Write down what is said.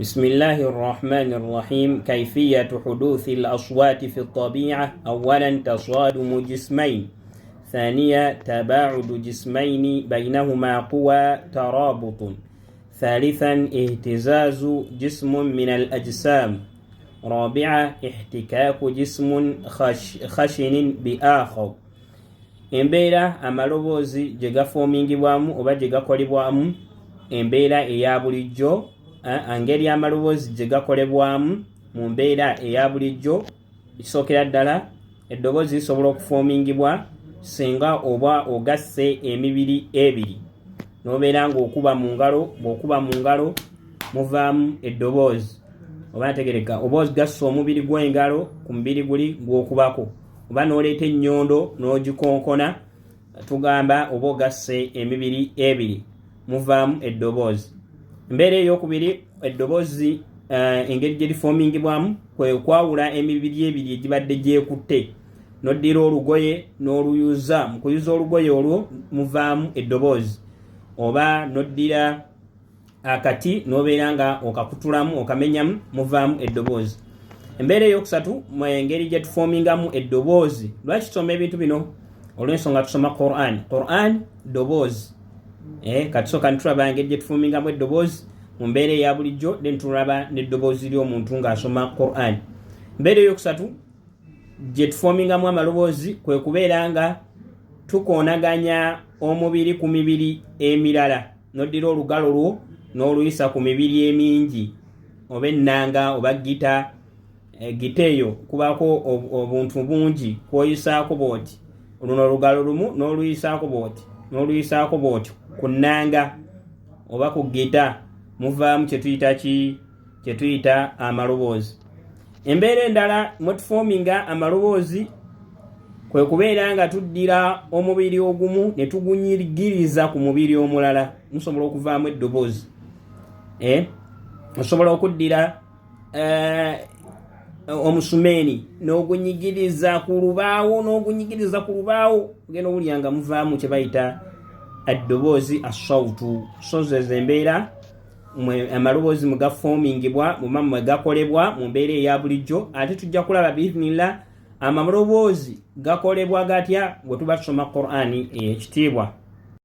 بسم الله الرحمن الرحيم. كيفية حدوث الأصوات في الطبيعة. أولا تصادم جسمين، ثانيا تباعد جسمين بينهما قوى ترابط، ثالثا اهتزاز جسم من الأجسام، رابعا احتكاك جسم خشن بآخر. embeera amaloboozi gye gafoomingibwamu oba gye gakolebwamu, embeera eya bulijjo, engeri amaloboozi gye gakolebwamu mu mbeera eya bulijjo. Ekisookera ddala, eddoboozi lisobola okufoomingibwa singa oba ogasse emibiri ebiri n'obeera ng'okuba mu ngalo, ng'okuba mu ngalo muvaamu eddoboozi. Oba ntegereka, oba ogasse omubiri gw'engalo ku mubiri guli gw'okubako, oba n'oleeta ennyondo n'ogikonkona, tugamba oba ogasse emibiri ebiri muvaamu eddoboozi. Embeera ey'okubiri, eddoboozi engeri gye lifoomingibwamu kwe kwawula emibiri ebiri egibadde gyekutte, n'oddira olugoye n'oluyuza. Mu kuyuza olugoye olwo muvaamu eddoboozi, oba n'oddira akati n'obeera nga okakutulamu okamenyamu, muvaamu eddoboozi. Embeera ey'okusatu, mu engeri gye tufoomingamu eddoboozi. Lwaki tusoma ebintu bino? Olw'ensonga tusoma Quran ddoboozi. Katusooka netulaba engeri gye tufoomingamu eddoboozi mu mbeera eya bulijjo, then tulaba n'eddoboozi ly'omuntu ng'asoma Quran. Embeera ey'okusatu gye tufoomingamu amaloboozi kwe kubeera nga tukoonaganya omubiri ku mibiri emirala, n'oddira olugalo lwo n'oluyisa ku mibiri emingi, oba ennanga oba gita eyo kubaako obuntu bungi kwoyisaako bwoti, luno olugalo lumu n'oluyisaako bwoti n'oluyisaako bwotyo ku nnanga oba ku gita, muvaamu kye tuyita amaloboozi. Embeera endala mwe tufoominga amaloboozi kwe kubeera nga tuddira omubiri ogumu ne tugunyigiriza ku mubiri omulala, musobola okuvaamu eddoboozi. Osobola okuddira omusumeeni n'ogunyigiriza ku lubaawo ogenda owulira nga muvaamu kye bayita eddoboozi asawutu. So zezo embeera amaloboozi mwe gafoomingibwa mwe gakolebwa mu mbeera eya bulijjo. Ate tujja kulaba biidhnillah amaloboozi gakolebwa gatya bwe tuba tusoma Qur'ani ey'ekitiibwa.